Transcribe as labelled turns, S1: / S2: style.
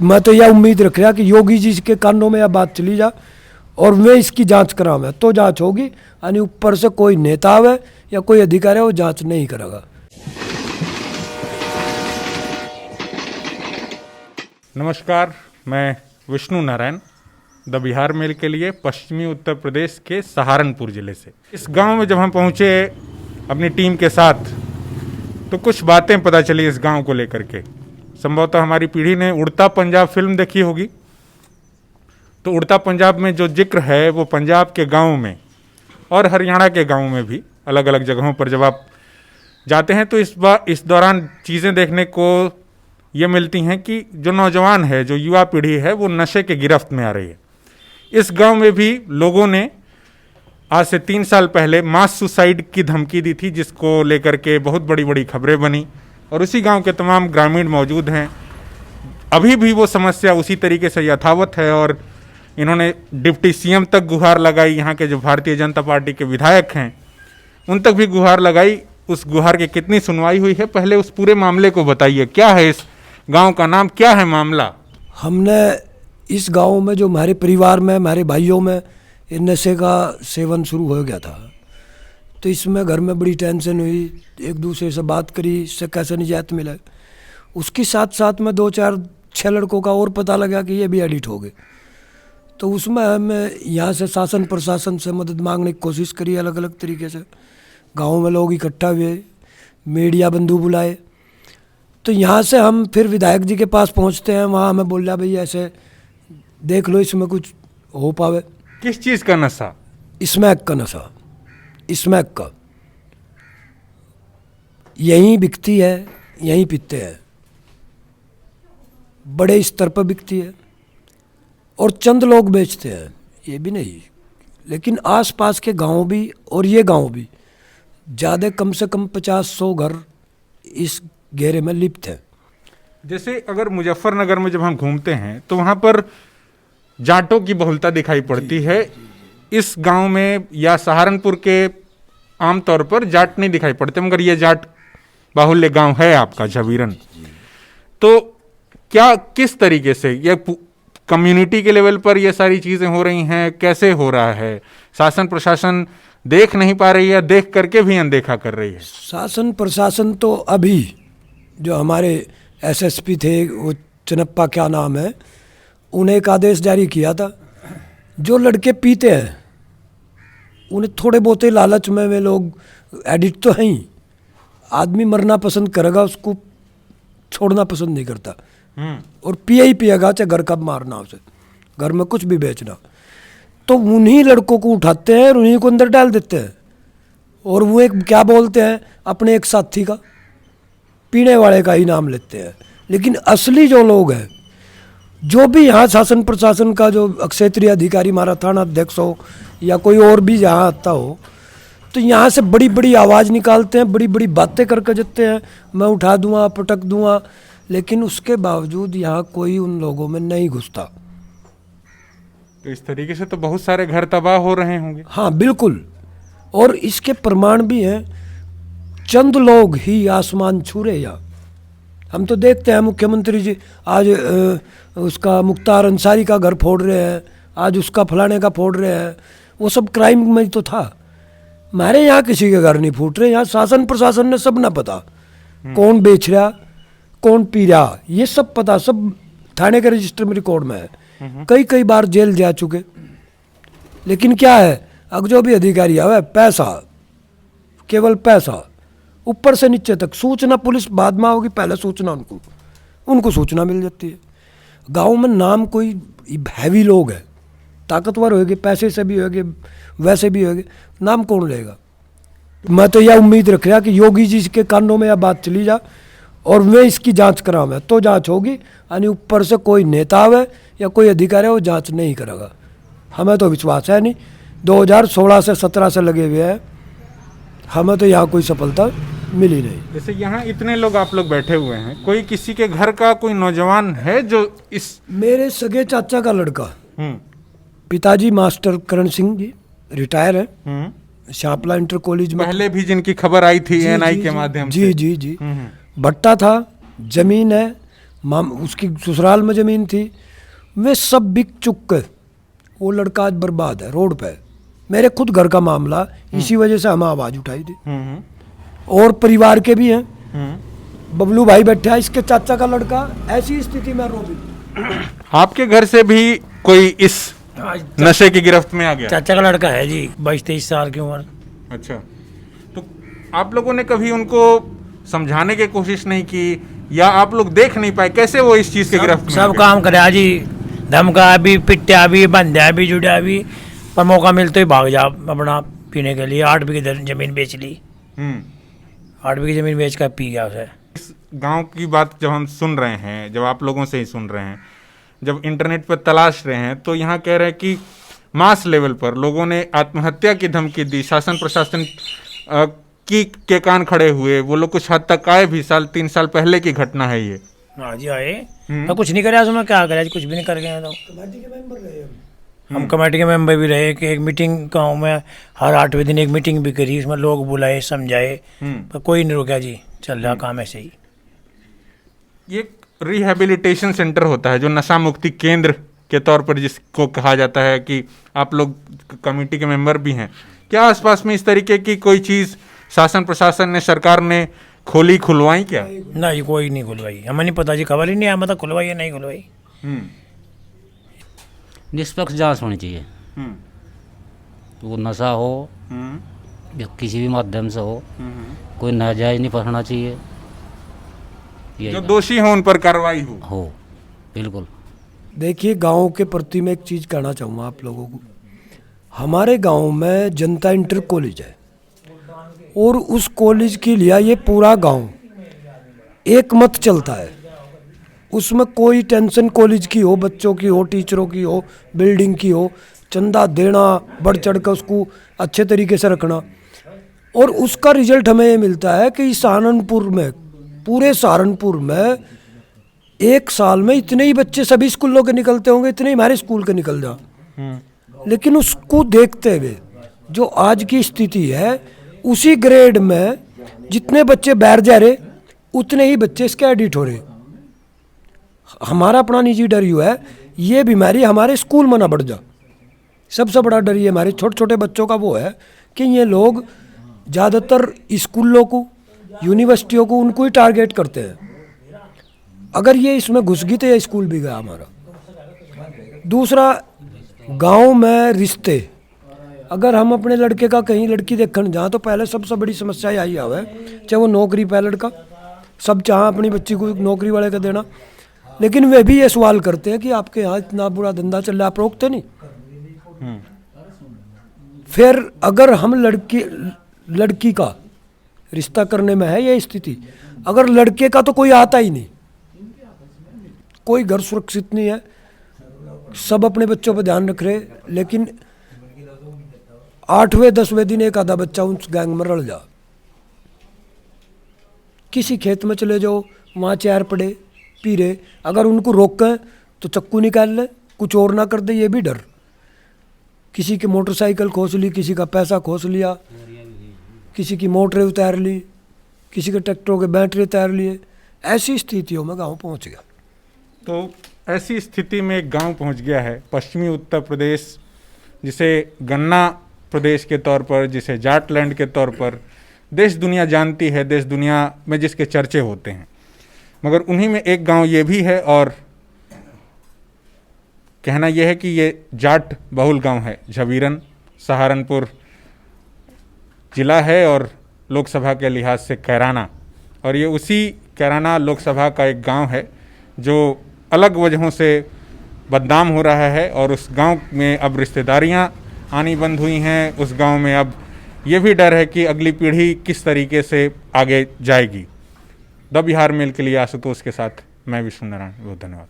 S1: मैं तो यह उम्मीद रख रहा कि योगी जी के कानों में यह बात चली जा और वे इसकी जांच करावे तो जांच होगी, यानी ऊपर से कोई नेता आवे या कोई अधिकारी है वो जांच नहीं करेगा।
S2: नमस्कार, मैं विष्णु नारायण द बिहार मेल के लिए पश्चिमी उत्तर प्रदेश के सहारनपुर ज़िले से। इस गांव में जब हम पहुंचे अपनी टीम के साथ तो कुछ बातें पता चली इस गांव को लेकर के। संभवतः हमारी पीढ़ी ने उड़ता पंजाब फिल्म देखी होगी, तो उड़ता पंजाब में जो जिक्र है वो पंजाब के गाँव में और हरियाणा के गाँव में भी अलग अलग जगहों पर जब आप जाते हैं तो इस दौरान चीज़ें देखने को ये मिलती हैं कि जो नौजवान है, जो युवा पीढ़ी है, वो नशे के गिरफ्त में आ रही है। इस गांव में भी लोगों ने आज से 3 साल पहले मास सुसाइड की धमकी दी थी, जिसको लेकर के बहुत बड़ी बड़ी खबरें बनी और उसी गांव के तमाम ग्रामीण मौजूद हैं। अभी भी वो समस्या उसी तरीके से यथावत है और इन्होंने डिप्टी सीएम तक गुहार लगाई। यहाँ के जो भारतीय जनता पार्टी के विधायक हैं उन तक भी गुहार लगाई। उस गुहार की कितनी सुनवाई हुई है, पहले उस पूरे मामले को बताइए। क्या है इस गांव का नाम, क्या है मामला?
S1: हमने इस गांव में जो हमारे परिवार में, हमारे भाइयों में नशे का सेवन शुरू हो गया था, तो इसमें घर में बड़ी टेंशन हुई, एक दूसरे से बात करी, इससे कैसे निजात मिले। उसके साथ साथ में 2-4-6 लड़कों का और पता लगा कि ये भी एडिट हो गए। तो उसमें हमें यहाँ से शासन प्रशासन से मदद मांगने की कोशिश करी अलग अलग तरीके से। गांव में लोग इकट्ठा हुए, मीडिया बंधु बुलाए, तो यहाँ से हम फिर विधायक जी के पास पहुँचते हैं। वहाँ हमें बोला भाई ऐसे देख लो इसमें कुछ हो पावे।
S2: किस चीज़ का नशा?
S1: स्मैक का नशा, स्मैक का यहीं बिकती है, यहीं पीते हैं, बड़े स्तर पर बिकती है और चंद लोग बेचते हैं, ये भी नहीं। लेकिन आसपास के गांव भी और ये गांव भी ज़्यादा कम से कम 50-100 घर इस घेरे में लिप्त है।
S2: जैसे अगर मुजफ्फरनगर में जब हम घूमते हैं तो वहाँ पर जाटों की बहुलता दिखाई पड़ती है। इस गांव में या सहारनपुर के आमतौर पर जाट नहीं दिखाई पड़ते, मगर ये जाट बाहुल्य गांव है आपका झवीरन। तो क्या किस तरीके से ये कम्युनिटी के लेवल पर ये सारी चीज़ें हो रही हैं, कैसे हो रहा है? शासन प्रशासन देख नहीं पा रही है, देख करके भी अनदेखा कर रही है?
S1: शासन प्रशासन तो अभी जो हमारे एसएसपी थे, वो चनप्पा क्या नाम है, उन्हें एक आदेश जारी किया था, जो लड़के पीते हैं उन्हें थोड़े बहुत लालच में वे लोग एडिट तो हैं ही, आदमी मरना पसंद करेगा, उसको छोड़ना पसंद नहीं करता और पिए ही पिएगा, चाहे घर कब मारना उसे, घर में कुछ भी बेचना। तो उन्हीं लड़कों को उठाते हैं और उन्हीं को अंदर डाल देते हैं और वो एक क्या बोलते हैं, अपने एक साथी का, पीने वाले का ही नाम लेते हैं। लेकिन असली जो लोग हैं, जो भी यहाँ शासन प्रशासन का जो क्षेत्रीय अधिकारी, हमारा थाना अध्यक्ष हो या कोई और भी यहाँ आता हो, तो यहाँ से बड़ी बड़ी आवाज़ निकालते हैं, बड़ी बड़ी बातें करके जाते हैं, मैं उठा दूंगा, पटक दूंगा, लेकिन उसके बावजूद यहाँ कोई उन लोगों में नहीं घुसता।
S2: तो इस तरीके से तो बहुत सारे घर तबाह हो रहे होंगे।
S1: हाँ बिल्कुल, और इसके प्रमाण भी हैं। चंद लोग ही आसमान छू रहे। या हम तो देखते हैं मुख्यमंत्री जी आज उसका मुख्तार अंसारी का घर फोड़ रहे हैं, आज उसका फलाने का फोड़ रहे हैं, वो सब क्राइम में तो था। हमारे यहाँ किसी के घर नहीं फूट रहे, यहाँ शासन प्रशासन ने सब ना पता, कौन बेच रहा, कौन पी रहा, ये सब पता, सब थाने के रजिस्टर में रिकॉर्ड में है। कई बार जेल जा चुके। लेकिन क्या है, अब जो भी अधिकारी आवे, पैसा, केवल पैसा, ऊपर से नीचे तक सूचना पुलिस बाद में होगी, पहले सूचना उनको सूचना मिल जाती है। गांव में नाम कोई हैवी लोग हैं, ताकतवर होगी, पैसे से भी होगी, वैसे भी होगी, नाम कौन लेगा? मैं तो यह उम्मीद रख रहा कि योगी जी के कानों में यह बात चली जा और वे इसकी जांच करावे तो जांच होगी, यानी ऊपर से कोई नेता आवे या कोई अधिकारी वो जांच नहीं करेगा। हमें तो विश्वास है नहीं, 2016 से 17 से लगे हुए हैं, हमें तो यहाँ कोई सफलता मिली नहीं।
S2: जैसे यहाँ इतने लोग आप लोग बैठे हुए हैं, कोई किसी के घर का कोई नौजवान है जो इस?
S1: मेरे सगे चाचा का लड़का, पिताजी मास्टर करण सिंह जी रिटायर है, शापला इंटर कॉलेज में
S2: पहले भी जिनकी खबर आई थी एनआई के माध्यम से।
S1: जी जी जी, भट्टा था, जमीन है, उसकी ससुराल में ज़मीन थी, वे सब बिक चुके। वो लड़का आज बर्बाद है, रोड पे है। मेरे खुद घर का मामला, इसी वजह से हम आवाज़ उठाई थी। और परिवार के भी हैं। बबलू भाई बैठा है, इसके चाचा का लड़का, ऐसी स्थिति में रो भी।
S2: आपके घर से भी कोई इस नशे की गिरफ्त में आ गया?
S3: चाचा का लड़का है जी, 22-23 साल की उम्र।
S2: अच्छा, तो आप लोगों ने कभी उनको समझाने की कोशिश नहीं की, या आप लोग देख नहीं पाए कैसे वो इस चीज की गिरफ्त में?
S3: सब काम करे जी, धमका भी, पिट्या भी, बंध्या भी, जुड़ा भी, पर मौका मिलते ही भाग जा अपना पीने के लिए। 8 बीघे जमीन बेच ली। 8 बीघे जमीन बेच कर पी गया उसे।
S2: इस गांव की बात जब हम सुन रहे हैं, जब आप लोगों से ही सुन रहे हैं, जब इंटरनेट पर तलाश रहे हैं, तो यहाँ कह रहे हैं कि मास लेवल पर लोगों ने आत्महत्या की धमकी दी, शासन प्रशासन के कान खड़े हुए, वो लोग कुछ हद तक आए भी। 3 साल पहले की घटना है ये।
S3: हाँ जी आए, तो कुछ नहीं करे उसमें, क्या करे, कुछ भी नहीं कर गए। तो हम कमेटी के मेंबर भी रहे कि एक मीटिंग गाँव में हर 8वें दिन एक मीटिंग भी करी, उसमें लोग बुलाए, समझाए, पर कोई नहीं रुका जी, चल रहा काम ऐसे ही।
S2: ये रिहैबिलिटेशन सेंटर होता है जो नशा मुक्ति केंद्र के तौर पर जिसको कहा जाता है, कि आप लोग कमेटी के मेंबर भी हैं। क्या आसपास में इस तरीके की कोई चीज़ शासन प्रशासन ने, सरकार ने खुलवाई क्या?
S3: नहीं, कोई नहीं खुलवाई, हमें नहीं पता जी, खबर ही नहीं है, मतलब खुलवाई या नहीं खुलवाई।
S4: निष्पक्ष जांच होनी चाहिए। वो नशा हो या किसी भी माध्यम से हो, कोई नाजायज नहीं फंसना चाहिए।
S2: जो दोषी हो उन पर कार्रवाई हो।
S4: बिल्कुल।
S1: देखिए, गांव के प्रति मैं एक चीज़ कहना चाहूँगा आप लोगों को। हमारे गांव में जनता इंटर कॉलेज है, और उस कॉलेज के लिए ये पूरा गांव एक मत चलता है। उसमें कोई टेंशन कॉलेज की हो, बच्चों की हो, टीचरों की हो, बिल्डिंग की हो, चंदा देना, बढ़ चढ़ कर उसको अच्छे तरीके से रखना। और उसका रिजल्ट हमें ये मिलता है कि सहारनपुर में, पूरे सहारनपुर में एक साल में इतने ही बच्चे सभी स्कूलों के निकलते होंगे, इतने ही हमारे स्कूल के निकल जा। लेकिन उसको देखते हुए जो आज की स्थिति है, उसी ग्रेड में जितने बच्चे बैठ जा रहे, उतने ही बच्चे इसके एडिट हो रहे। हमारा अपना निजी डर यू है, ये बीमारी हमारे स्कूल में ना बढ़ जा। सबसे बड़ा डर ये हमारे छोटे छोटे बच्चों का वो है कि ये लोग ज़्यादातर स्कूलों को, यूनिवर्सिटियों को, उनको ही टारगेट करते हैं। अगर ये इसमें घुस गई तो ये स्कूल भी गया हमारा। दूसरा, गांव में रिश्ते, अगर हम अपने लड़के का कहीं लड़की देखने जाएँ तो पहले सबसे बड़ी समस्या यही आवे, चाहे वो नौकरी पे लड़का, सब चाह अपनी बच्ची को नौकरी वाले का देना, लेकिन वे भी ये सवाल करते हैं कि आपके यहाँ इतना बुरा धंधा चल रहा है, आप रोकते नहीं। फिर अगर हम लड़की का रिश्ता करने में है ये स्थिति, अगर लड़के का तो कोई आता ही नहीं, कोई घर सुरक्षित नहीं है, सब अपने बच्चों पर ध्यान रख रहे, लेकिन 8वें 10वें दिन एक आधा बच्चा उस गैंग में रल जा। किसी खेत में चले जाओ, वहाँ चेयर पड़े पी रहे, अगर उनको रोकें तो चक्कू निकाल ले, कुछ और ना कर दे, ये भी डर। किसी की मोटरसाइकिल खोस ली, किसी का पैसा खोस लिया, किसी की मोटरें उतार ली, किसी के ट्रैक्टरों के बैटरी उतार लिए। ऐसी स्थितियों में गांव पहुंच गया।
S2: तो ऐसी स्थिति में एक गांव पहुंच गया है पश्चिमी उत्तर प्रदेश, जिसे गन्ना प्रदेश के तौर पर, जिसे जाट लैंड के तौर पर देश दुनिया जानती है, देश दुनिया में जिसके चर्चे होते हैं। मगर उन्हीं में एक गांव ये भी है, और कहना यह है कि ये जाट बहुल गांव है। झवीरन सहारनपुर जिला है और लोकसभा के लिहाज से कैराना, और ये उसी कैराना लोकसभा का एक गांव है जो अलग वजहों से बदनाम हो रहा है। और उस गांव में अब रिश्तेदारियां आनी बंद हुई हैं। उस गांव में अब ये भी डर है कि अगली पीढ़ी किस तरीके से आगे जाएगी। द बिहार मेल के लिए आशुतोष के साथ मैं विष्णु नारायण, बहुत धन्यवाद।